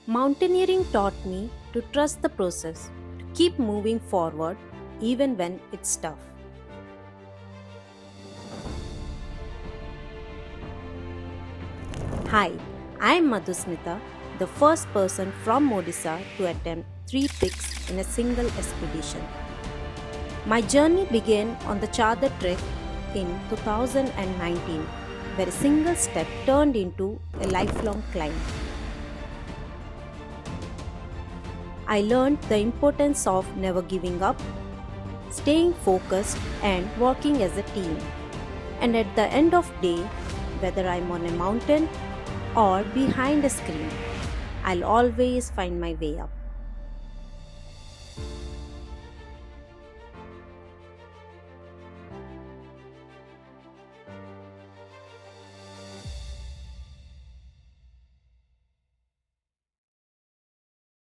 Mountaineering taught me to trust the process, to keep moving forward even when it's tough. Hi, I am Madhusmita, the first person from Odisha to attempt three peaks in a single expedition. My journey began on the Chadar trek in 2019, where a single step turned into a lifelong climb. I learned the importance of never giving up, staying focused, and working as a team. And at the end of the day, whether I'm on a mountain or behind a screen, I'll always find my way up.